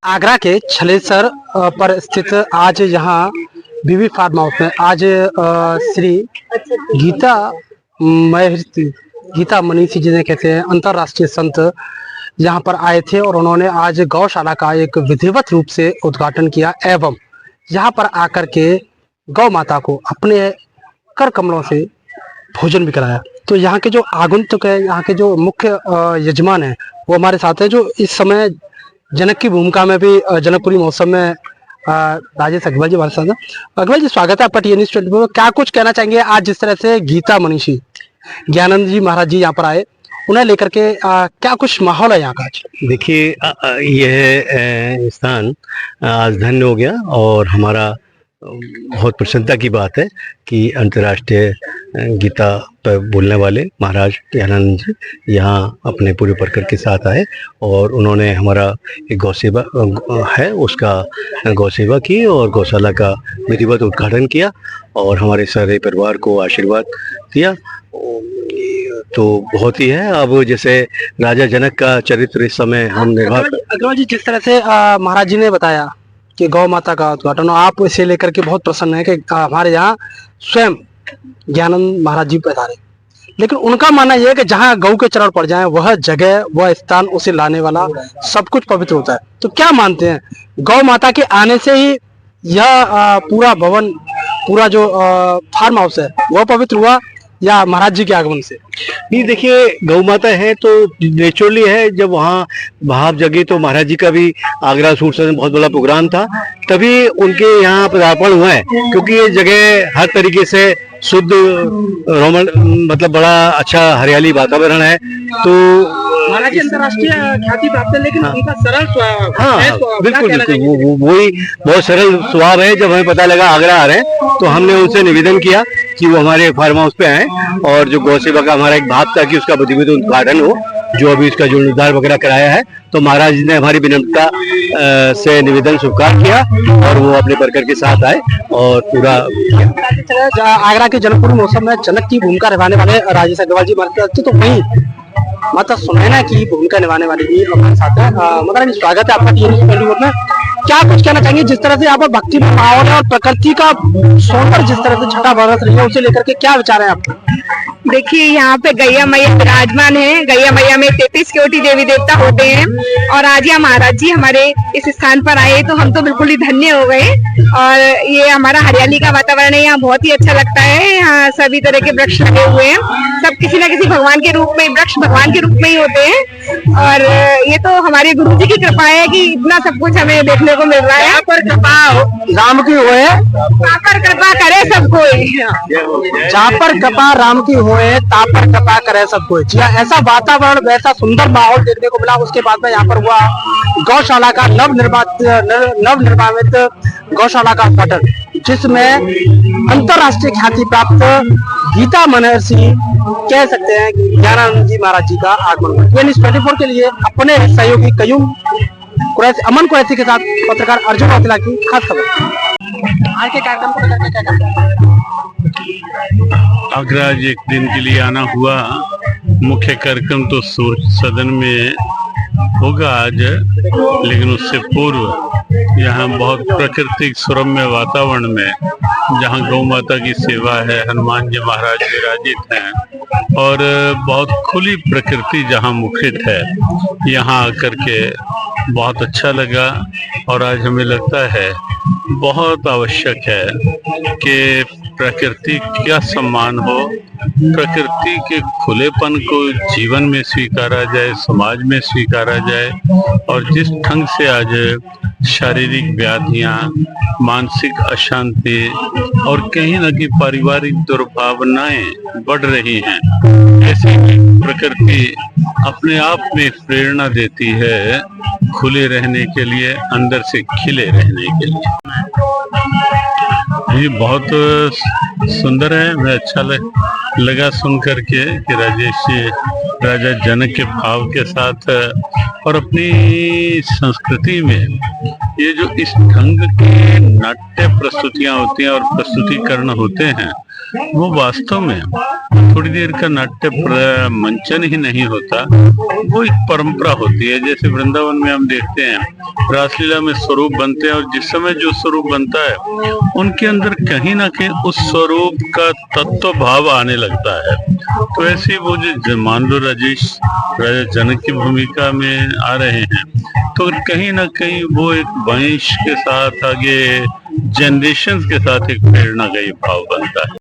आगरा के छलेसर पर स्थित आज यहाँ बीवी फार्म हाउस में आज श्री गीता महर्षि गीता मनीषी जिन्हें कहते हैं अंतर्राष्ट्रीय संत यहाँ पर आए थे और उन्होंने आज गौशाला का एक विधिवत रूप से उद्घाटन किया एवं यहाँ पर आकर के गौ माता को अपने कर कमलों से भोजन भी कराया। तो यहाँ के जो आगंतुक है, यहाँ के जो मुख्य यजमान है वो हमारे साथ है, जो इस समय जनक की भूमिका में भी जनकपुरी महोत्सव में राजेश अग्रवाल जी हमारे साथ हैं। अग्रवाल जी, स्वागत है आपका टी न्यूज़ 24 में। क्या कुछ कहना चाहेंगे आज जिस तरह से गीता मनीषी ज्ञानंद जी महाराज जी यहाँ पर आए, उन्हें लेकर के क्या कुछ माहौल है यहाँ का? आज देखिए, यह स्थान आज धन्य हो गया और हमारा बहुत प्रसन्नता की बात है कि अंतर्राष्ट्रीय गीता पर बोलने वाले महाराज ज्ञानानंद जी यहाँ अपने पूरे परिकर के साथ आए और उन्होंने हमारा एक गौसेवा है उसका गौसेवा की और गौशाला का विधिवत उद्घाटन किया और हमारे सारे परिवार को आशीर्वाद दिया। तो बहुत ही है। अब जैसे राजा जनक का चरित्र इस समय हम निर्वाह। अग्रवाल जी, जिस तरह से महाराज जी ने बताया कि गौ माता का उद्घाटन, आप इसे लेकर के बहुत प्रसन्न है कि हमारे यहाँ स्वयं ज्ञानंद महाराज जी पधारे, लेकिन उनका मानना यह है कि जहाँ गौ के चरण पड़ जाए वह जगह वह स्थान उसे लाने वाला सब कुछ पवित्र होता है। तो क्या मानते हैं, गौ माता के आने से ही यह पूरा भवन, पूरा जो फार्म हाउस है वह पवित्र हुआ या महाराज जी के आगमन से? नहीं, देखिए, गौ माता है तो नेचुरली है। जब वहाँ भाव जगी तो महाराज जी का भी आगरा सूट में बहुत बड़ा प्रोग्राम था, तभी उनके यहाँ पदार्पण हुआ है, क्योंकि ये जगह हर तरीके से शुद्ध रोमन मतलब बड़ा अच्छा हरियाली वातावरण है। तो महाराज जी अंतर्राष्ट्रीय ख्याति प्राप्त है, लेकिन उनका सरल स्वभाव। हाँ, बिल्कुल वही बहुत सरल स्वभाव है। जब हमें पता लगा आगरा आ रहे हैं तो हमने उनसे निवेदन किया कि वो हमारे फार्म हाउस पे आए और जो गौ सेवा का हमारा एक भाव था कि उसका विधिवत उद्घाटन हो, जो अभी इसका जो निर्धार वगैरह कराया है, तो महाराज जी ने हमारी विनम्रता से निवेदन स्वीकार किया और वो अपने परिकर के साथ आए और पूरा आगरा के जनकपुरी महोत्सव में जनक की भूमिका निभाने वाले राजेश अग्रवाल जी हमारे, तो वही माता सुनैना की भूमिका निभाने वाली भी हमारे साथ है। मतलब स्वागत है आपका टी न्यूज़ 24 में। क्या कुछ कहना चाहेंगे जिस तरह से यहाँ पर भक्ति में माहौल है और प्रकृति का सौंदर्य जिस तरह से छटा बरस रही है, उसे लेकर के क्या विचार है आपका? देखिए, यहाँ पे गैया मैया विराजमान है। गैया मैया में 33 कोटि देवी देवता होते हैं और आज यहाँ महाराज जी हमारे इस स्थान पर आए तो हम तो बिल्कुल ही धन्य हो गए। और ये हमारा हरियाली का वातावरण है, यहाँ बहुत ही अच्छा लगता है। यहाँ सभी तरह के वृक्ष लगे हुए हैं, सब किसी न किसी भगवान के रूप में, वृक्ष भगवान के रूप में ही होते हैं। और ये तो हमारे गुरु जी की कृपा है कि इतना सब कुछ हमें देखने को मिल रहा है। पर कृपा राम की होए, वहाँ पर कृपा करे सब कोई। जहाँ पर कृपा राम की होए ता पर कृपा करे सब कोई। ऐसा वातावरण, वैसा सुंदर माहौल देखने को मिला। उसके बाद में यहाँ पर हुआ गौशाला का नवनिर्मित गौशाला का उद्घाटन, जिसमें अंतर्राष्ट्रीय ख्याति प्राप्त गीता महर्षि कह सकते हैं ज्ञानानंद जी महाराज जी का आगमन हुआ। टी न्यूज़ 24 के लिए अपने सहयोगी कयूम कुरैशी, अमन कुरैशी के साथ पत्रकार अर्जुन वातिला की खास खबर। आज के कार्यक्रम को लेकर क्या कहना? आगरा आज एक दिन के लिए आना हुआ। मुख्य कार्यक्रम तो सदन में होगा आज, लेकिन उससे पूर्व यहाँ बहुत प्राकृतिक सुरम्य वातावरण में, जहाँ गौ माता की सेवा है, हनुमान जी महाराज विराजित हैं और बहुत खुली प्रकृति जहाँ मुखरित है, यहाँ आकर के बहुत अच्छा लगा। और आज हमें लगता है बहुत आवश्यक है कि प्रकृति का सम्मान हो, प्रकृति के खुलेपन को जीवन में स्वीकारा जाए, समाज में स्वीकारा जाए। और जिस ढंग से आज शारीरिक व्याधियां, मानसिक अशांति और कहीं न कहीं पारिवारिक दुर्भावनाएं बढ़ रही हैं, ऐसी प्रकृति अपने आप में प्रेरणा देती है खुले रहने के लिए, अंदर से खिले रहने के लिए। ये बहुत सुंदर है। मैं अच्छा लगा सुन करके कि राजेश जी राजा जनक के भाव के साथ और अपनी संस्कृति में ये जो इस ढंग के नाट्य प्रस्तुतियां होती हैं और प्रस्तुतिकरण होते हैं, वो वास्तव में थोड़ी देर का नाट्य मंचन ही नहीं होता, वो एक परंपरा होती है। जैसे वृंदावन में हम देखते हैं रासलीला में स्वरूप बनते हैं और जिस समय जो स्वरूप बनता है उनके अंदर कहीं ना कहीं उस स्वरूप का तत्व भाव आने लगता है। तो ऐसे वो जो मान लो राजेश राजा जनक की भूमिका में आ रहे हैं, तो कहीं ना कहीं वो एक वंश के साथ आगे जनरेशन के साथ एक प्रेरणा का ये भाव बनता है।